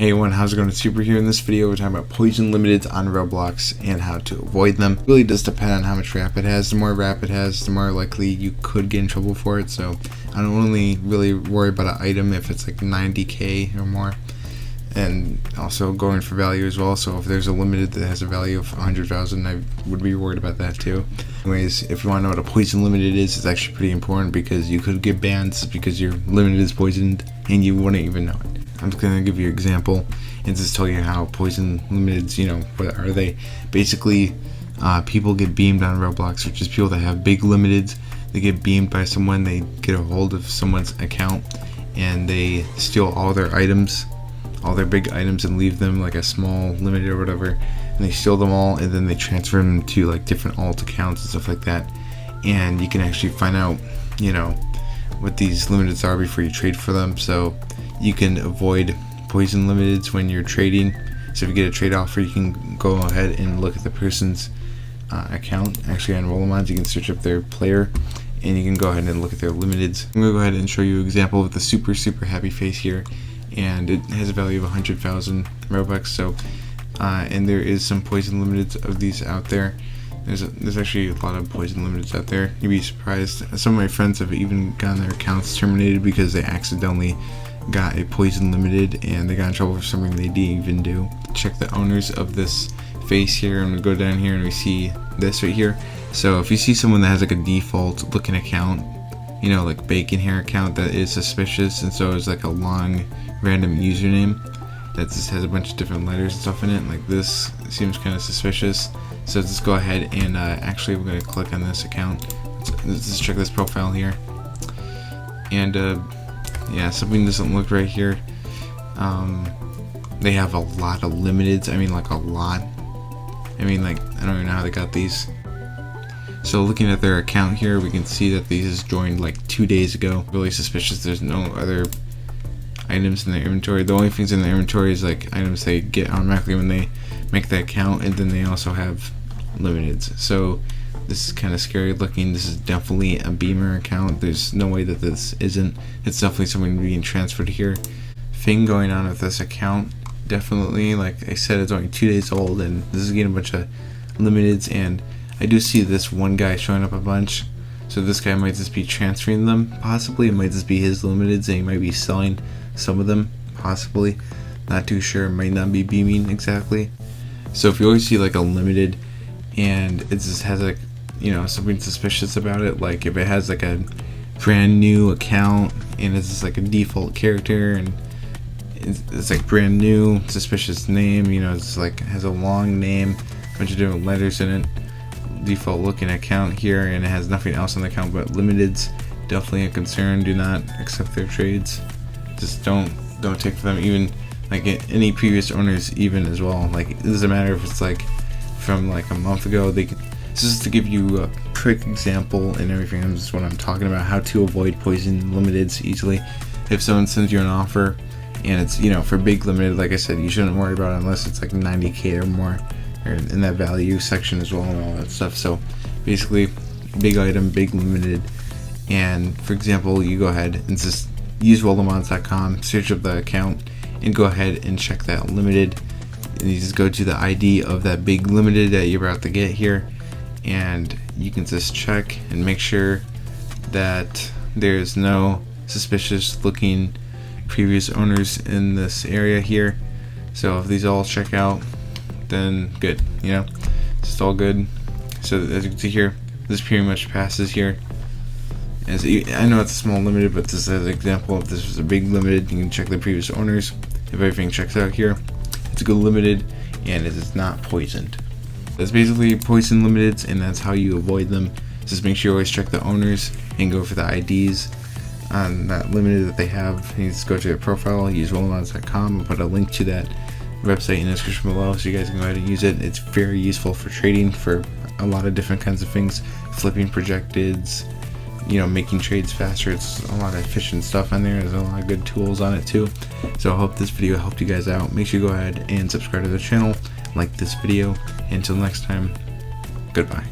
Hey everyone, how's it going? It's Super here. In this video, we're talking about poison limiteds on Roblox and how to avoid them. It really does depend on how much rap it has. The more rap it has, the more likely you could get in trouble for it. So I don't only really worry about an item if it's like 90k or more. And also going for value as well. So if there's a limited that has a value of 100,000, I would be worried about that too. Anyways, if you want to know what a poison limited is, it's actually pretty important because you could get bans because your limited is poisoned and you wouldn't even know it. I'm just going to give you an example and just tell you how poison limiteds, what are they? Basically, people get beamed on Roblox, which is people that have big limiteds. They get beamed by someone, they get a hold of someone's account, and they steal all their items, all their big items, and leave them like a small limited or whatever. And they steal them all, and then they transfer them to like different alt accounts and stuff like that. And you can actually find out, what these limiteds are before you trade for them. So you can avoid poison limiteds when you're trading. So if you get a trade offer, you can go ahead and look at the person's account. Actually, on Roblox, you can search up their player and you can go ahead and look at their limiteds. I'm going to go ahead and show you an example of the super happy face here, and it has a value of 100,000 Robux. So and there is some poison limiteds of these out there. There's actually a lot of poison limiteds out there. You'd be surprised. Some of my friends have even gotten their accounts terminated because they accidentally got a poison limited and they got in trouble for something they didn't even do. Check the owners of this face here, and we go down here and we see this right here. So if you see someone that has like a default looking account, like bacon hair account, that is suspicious, and so it's like a long random username that just has a bunch of different letters and stuff in it, like this seems kind of suspicious. So let's go ahead and actually we're going to click on this account. Let's just check this profile here, and yeah, something doesn't look right here. They have a lot of limiteds. I mean, like a lot. I mean, like, I don't even know how they got these. So looking at their account here, we can see that these joined like 2 days ago. Really suspicious. There's no other items in their inventory. The only things in their inventory is like items they get automatically when they make the account, and then they also have limiteds. So this is kind of scary looking. This is definitely a Beamer account. There's no way that this isn't. It's definitely something being transferred here. Thing going on with this account, definitely, like I said, it's only 2 days old, and this is getting a bunch of limiteds. And I do see this one guy showing up a bunch. So this guy might just be transferring them. Possibly it might just be his limiteds, and he might be selling some of them. Possibly, not too sure. It might not be beaming exactly. So if you always see like a limited and it just has like something suspicious about it, like if it has like a brand new account and it's just like a default character and it's like brand new suspicious name, it's like has a long name, a bunch of different letters in it, default looking account here, and it has nothing else on the account but limiteds, definitely a concern. Do not accept their trades. Just don't take for them, even like any previous owners even as well. Like it doesn't matter if it's like from like a month ago. This is to give you a quick example and everything. This is what I'm talking about, how to avoid poison limiteds easily. If someone sends you an offer and it's for big limited, like I said, you shouldn't worry about it unless it's like 90k or more, or in that value section as well and all that stuff. So basically, big item, big limited, and for example, you go ahead and just use Roblox.com, search up the account, and go ahead and check that limited. And you just go to the ID of that big limited that you're about to get here, and you can just check and make sure that there's no suspicious looking previous owners in this area here. So if these all check out, then good, it's all good. So as you can see here, this pretty much passes here. I know it's a small limited, but this is an example. If this was a big limited, you can check the previous owners. If everything checks out here, it's a good limited and it is not poisoned. That's basically poison limiteds, and that's how you avoid them. Just make sure you always check the owners and go for the IDs on that limited that they have. You just go to their profile, use Roblox.com, and put a link to that website in the description below so you guys can go ahead and use it. It's very useful for trading for a lot of different kinds of things, flipping projecteds, making trades faster. It's a lot of efficient stuff on there. There's a lot of good tools on it too. So I hope this video helped you guys out. Make sure you go ahead and subscribe to the channel, like this video. Until next time, goodbye.